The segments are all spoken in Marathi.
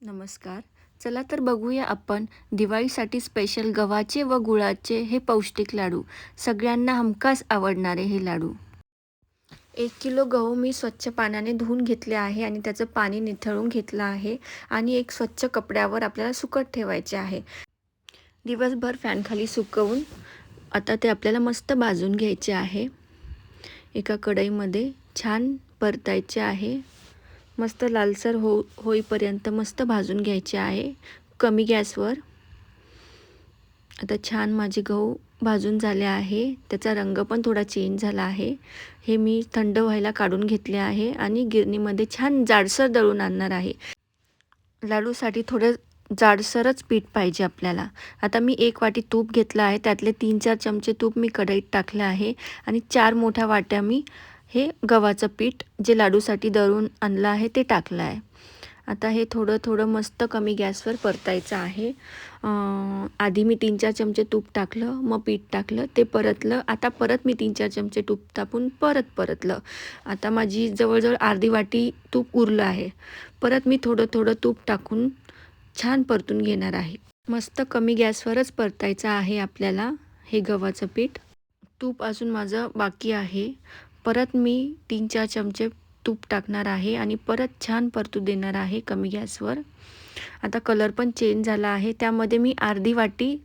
नमस्कार. चला तर बघूया आपण दिवाळीसाठी स्पेशल गव्हाचे व गुळाचे हे पौष्टिक लाडू. सगळ्यांना हमखास आवडणारे हे लाडू. 1 किलो गहू मी स्वच्छ पाण्याने धुवून घेतले आहे आणि त्याचं पाणी निथळून घेतलं आहे आणि एक स्वच्छ कपड्यावर आपल्याला सुकत ठेवायचे आहे. दिवसभर फॅनखाली सुकवून आता ते आपल्याला मस्त भाजून घ्यायचे आहे. एका कढईमध्ये छान परतायचे आहे. मस्त लालसर होईपर्यंत मस्त भाजून घ्यायचे आहे कमी गॅसवर. आता छान माझे गहू भाजून झाले आहे. त्याचा रंग पण थोडा चेंज झाला आहे. हे मी थंड व्हायला काढून घेतले आहे आणि गिरणीमध्ये छान जाडसर दळून आणणार आहे. लाडूसाठी थोडं जाडसरच पीठ पाहिजे आपल्याला. आता मी 1 वाटी तूप घेतलं आहे. त्यातले 3-4 चमचे तूप मी कढईत टाकले आहे आणि 4 मोठ्या वाट्या मी हे गव्हाचं पीठ जे लाडूसाठी दळून आणलं आहे ते टाकलं आहे. आता हे थोडं मस्त कमी गॅसवर परतायचं आहे. आधी मी 3-4 चमचे तूप टाकलं, मग पीठ टाकलं, ते परतलं. आता परत मी 3-4 चमचे तूप टाकून परतलं. आता माझी जवळजवळ अर्धी वाटी तूप उरलं आहे. परत मी थोडं तूप टाकून छान परतून घेणार आहे. मस्त कमी गॅसवरच परतायचं आहे आपल्याला हे गव्हाचं पीठ. तूप अजून माझं बाकी आहे. परत मी 3-4 चमचे तूप टाकणार आहे आणि परत छान परतू देणार आहे कमी गॅसवर. आता कलर पण चेंज झाला आहे. त्यामध्ये मी अर्धी वाटी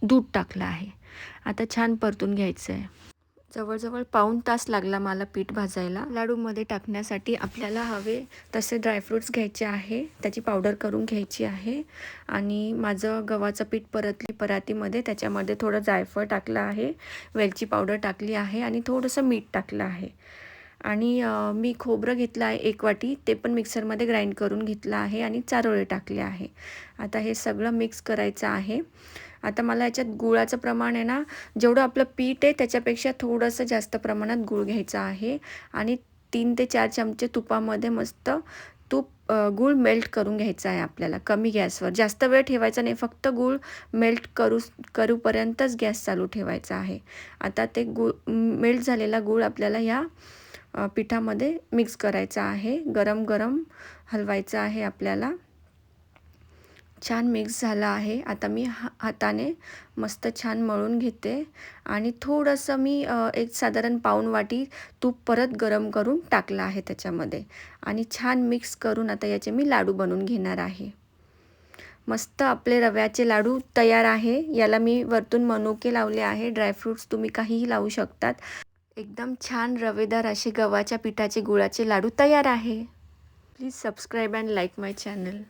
दूध टाकलं आहे. आता छान परतून घ्यायचं आहे. जवळजवळ पाऊण तास लागला मला पीठ भाजायला. लाडूमध्ये टाकण्यासाठी आपल्याला हवे तसे ड्रायफ्रूट्स घ्यायचे आहे. त्याची पावडर करून घ्यायची आहे आणि माझं गव्हाचं पीठ परतली परातीमध्ये. त्याच्यामध्ये थोडं जायफळ टाकलं आहे, वेलची पावडर टाकली आहे आणि थोडंसं मीठ टाकलं आहे. आणि मी खोबरं घेतलं आहे 1 वाटी. ते पण मिक्सरमध्ये ग्राइंड करून घेतलं आहे आणि चारोळे टाकले आहे. आता हे सगळं मिक्स करायचं आहे. आता मला याच्यात गुळाचं प्रमाण आहे ना, जेवढं आपलं पीठ आहे त्याच्यापेक्षा थोडंसं जास्त प्रमाणात गूळ घ्यायचं आहे आणि 3 ते 4 चमचे तुपामध्ये मस्त गूळ मेल्ट करून घ्यायचा आहे आपल्याला कमी गॅसवर. जास्त वेळ ठेवायचा नाही, फक्त गूळ मेल्ट करूपर्यंतच गॅस चालू ठेवायचा आहे. आता ते मेल्ट झालेला गूळ आपल्याला या पिठामध्ये मिक्स करायचा आहे. गरम गरम हलवायचं आहे आपल्याला. छान मिक्स झाला आहे. आता मी हाताने मस्त छान मळून घेते आणि थोडंसं मी एक साधारण पाऊण वाटी तूप परत गरम करून टाकलं आहे त्याच्यामध्ये आणि छान मिक्स करून आता याचे मी लाडू बनवून घेणार आहे. मस्त आपले रव्याचे लाडू तयार आहे. याला मी वरतून मनुके लावले आहे. ड्रायफ्रूट्स तुम्ही काहीही लावू शकतात. एकदम छान रवेदार असे गव्हाच्या पिठाचे गुळाचे लाडू तयार आहे. Please subscribe and like my channel.